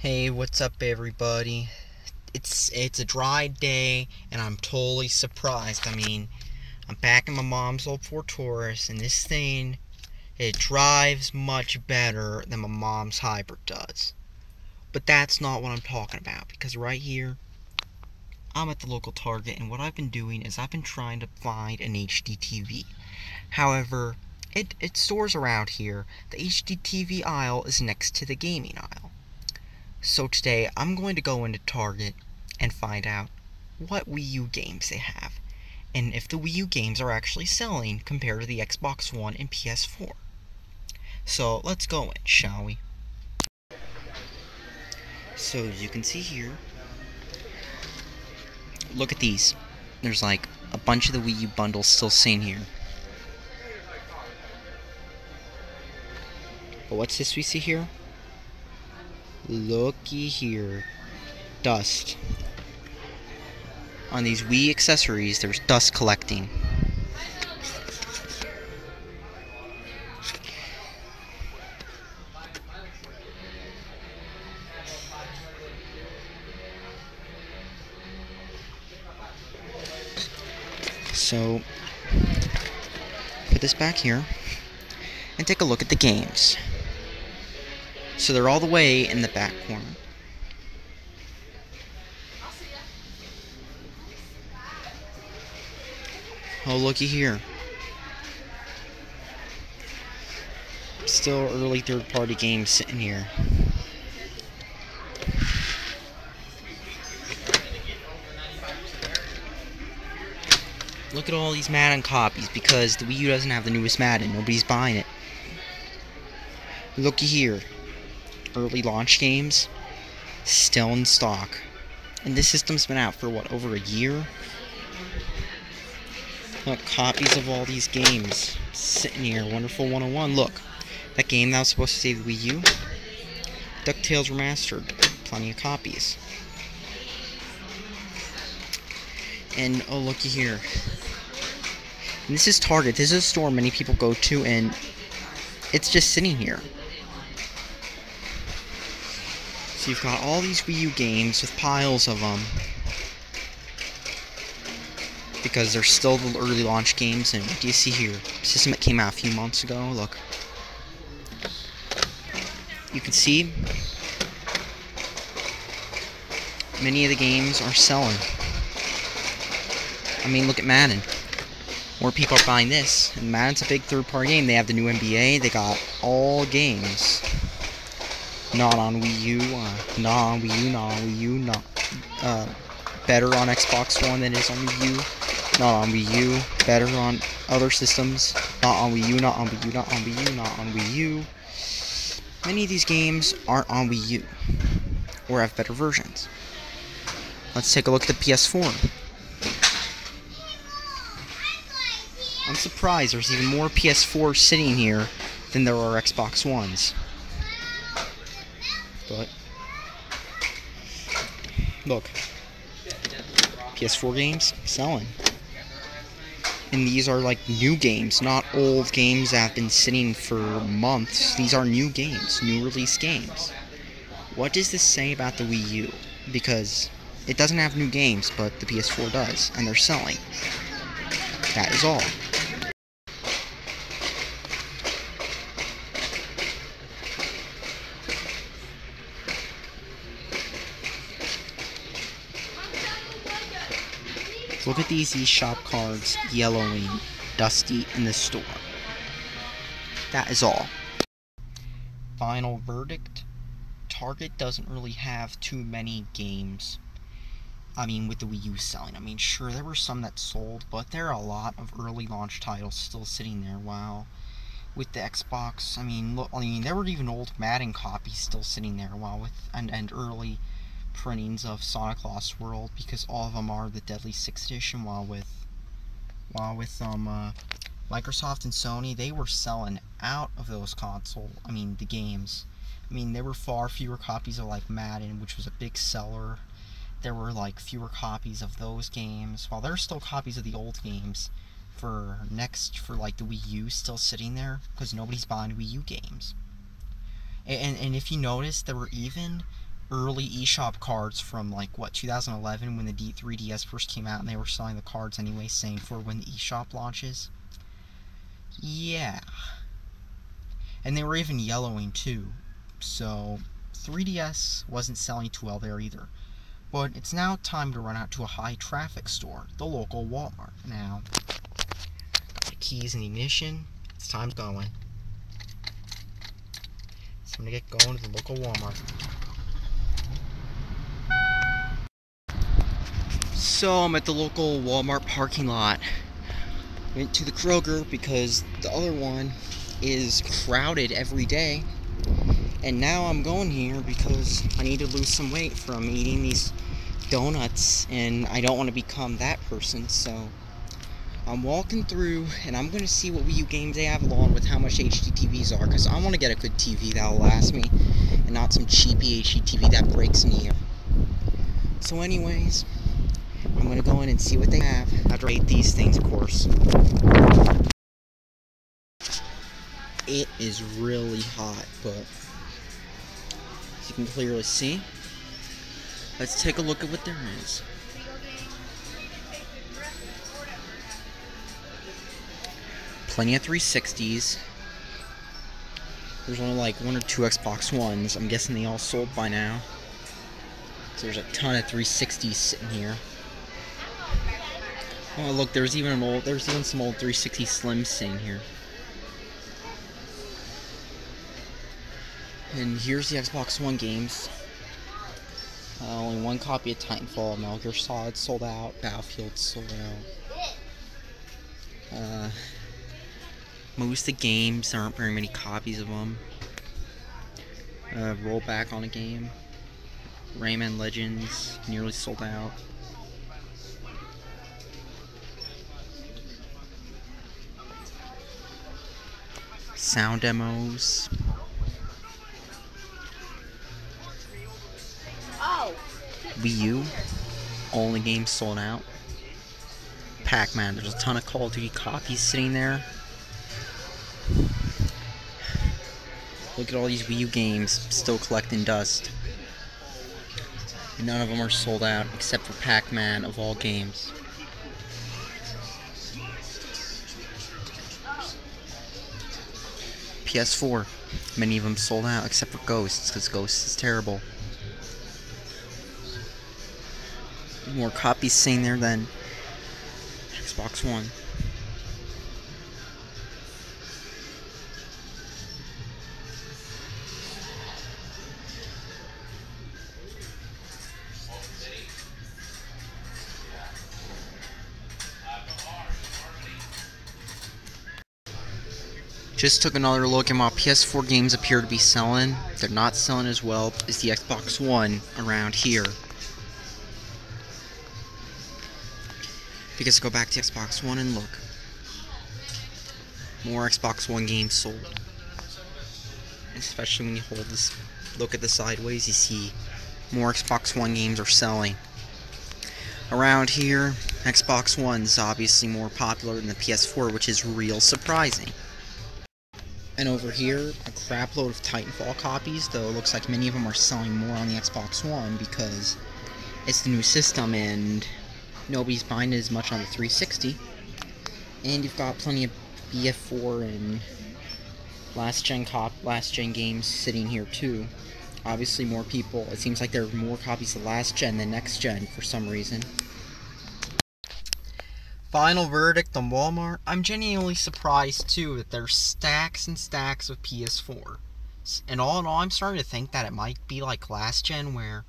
Hey, what's up everybody? It's a dry day and I'm totally surprised. I'm back in my mom's old Ford Taurus and this thing, it drives much better than my mom's hybrid does. But that's not what I'm talking about, because right here I'm at the local Target, and what I've been doing is I've been trying to find an HD TV. However, it stores around here. The HD TV aisle is next to the gaming aisle. So today I'm going to go into Target and find out what Wii U games they have, and if the Wii U games are actually selling compared to the Xbox One and PS4. So let's go in, shall we? So as you can see here, look at these. There's like a bunch of the Wii U bundles still sitting here. But what's this we see here? Looky here. Dust. On these Wii accessories, there's dust collecting. So, put this back here and take a look at the games. So they're all the way in the back corner. Oh, looky here. Still early third-party games sitting here. Look at all these Madden copies, because the Wii U doesn't have the newest Madden. Nobody's buying it. Looky here. Early launch games, still in stock. And this system's been out for, what, over a year? Look, copies of all these games sitting here. Wonderful 101. Look, that game that was supposed to save the Wii U, DuckTales Remastered. Plenty of copies. And, oh, looky here. And this is Target. This is a store many people go to, and it's just sitting here. So you've got all these Wii U games with piles of them, because they're still the early launch games. And what do you see here? System that came out a few months ago. Look. You can see many of the games are selling. I mean, look at Madden. More people are buying this. And Madden's a big third-party game. They have the new NBA. They got all games. Not on Wii U. Not on Wii U. Not on Wii U. Not better on Xbox One than it is on Wii U. Not on Wii U. Better on other systems. Not on Wii U. Not on Wii U. Not on Wii U. Not on Wii U. Many of these games aren't on Wii U, or have better versions. Let's take a look at the PS4. I'm surprised there's even more PS4s sitting here than there are Xbox Ones. But, look. PS4 games, selling. And these are like new games, not old games that have been sitting for months. These are new games, new release games. What does this say about the Wii U? Because it doesn't have new games, but the PS4 does, and they're selling. That is all. Look at these eShop cards yellowing, dusty in the store. That is all. Final verdict. Target doesn't really have too many games. With the Wii U selling. Sure, there were some that sold, but there are a lot of early launch titles still sitting there. While with the Xbox, there were even old Madden copies still sitting there. While with and early printings of Sonic Lost World, because all of them are the Deadly 6th edition. While with Microsoft and Sony, they were selling out of those the games. There were far fewer copies of like Madden, which was a big seller. There were like fewer copies of those games, while there are still copies of the old games for like the Wii U still sitting there, because nobody's buying Wii U games. And if you notice, there were even early eShop cards from like what 2011 when the 3DS first came out, and they were selling the cards anyway, saying for when the eShop launches. Yeah, and they were even yellowing too, so 3DS wasn't selling too well there either. But it's now time to run out to a high traffic store, the local Wal-Mart. Now, got the keys and ignition. It's time going. So I'm gonna get going to the local Walmart. So I'm at the local Walmart parking lot. Went to the Kroger because the other one is crowded every day. And now I'm going here because I need to lose some weight from eating these donuts, and I don't want to become that person. So I'm walking through, and I'm going to see what Wii U games they have along with how much HD TVs are, because I want to get a good TV that will last me, and not some cheapy HD TV that breaks in a year. So anyways, I'm going to go in and see what they have. I have to rate these things, of course. It is really hot, but as you can clearly see, let's take a look at what there is. Plenty of 360s. There's only like 1 or 2 Xbox Ones. I'm guessing they all sold by now. So there's a ton of 360s sitting here. Oh look, there's even some old 360 Slims sitting here. And here's the Xbox One games. Only 1 copy of Titanfall, Metal Gear Solid sold out, Battlefield sold out. Most of the games, there aren't very many copies of them. Rollback on a game. Rayman Legends, nearly sold out. Sound demos. Wii U, only games sold out. Pac-Man, there's a ton of Call of Duty copies sitting there. Look at all these Wii U games still collecting dust. None of them are sold out except for Pac-Man of all games. PS4, many of them sold out except for Ghosts, because Ghosts is terrible. More copies sitting there than Xbox One. Just took another look, and while PS4 games appear to be selling, they're not selling as well as the Xbox One around here. Because go back to Xbox One and look. More Xbox One games sold. Especially when you hold this, look at the sideways, you see more Xbox One games are selling. Around here, Xbox One's obviously more popular than the PS4, which is real surprising. And over here, a crap load of Titanfall copies, though it looks like many of them are selling more on the Xbox One because it's the new system and nobody's buying it as much on the 360. And you've got plenty of BF4 and last gen games sitting here too. Obviously more people, it seems like there are more copies of last gen than next gen for some reason. Final verdict on Walmart. I'm genuinely surprised too that there's stacks and stacks of PS4. And all in all, I'm starting to think that it might be like last gen where,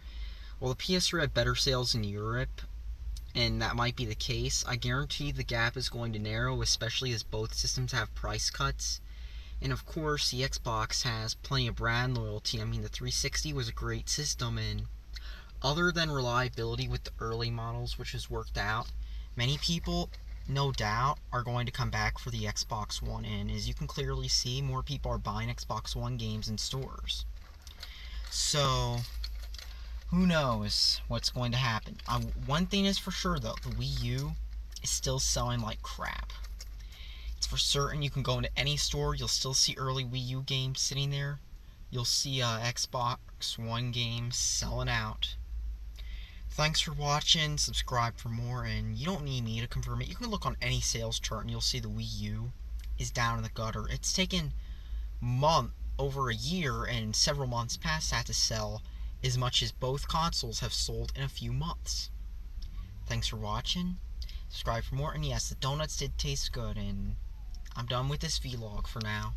well, the PS3 had better sales in Europe, and that might be the case. I guarantee the gap is going to narrow, especially as both systems have price cuts. And of course, the Xbox has plenty of brand loyalty. I mean, the 360 was a great system, and other than reliability with the early models, which has worked out, many people, no doubt, are going to come back for the Xbox One. And as you can clearly see, more people are buying Xbox One games in stores. So who knows what's going to happen. One thing is for sure though, the Wii U is still selling like crap. It's for certain. You can go into any store, you'll still see early Wii U games sitting there. you'll see Xbox One games selling out. Thanks for watching, subscribe for more, and you don't need me to confirm it. You can look on any sales chart and you'll see the Wii U is down in the gutter. It's taken over a year and several months past that to sell as much as both consoles have sold in a few months. Thanks for watching, subscribe for more, and yes, the donuts did taste good, and I'm done with this vlog for now.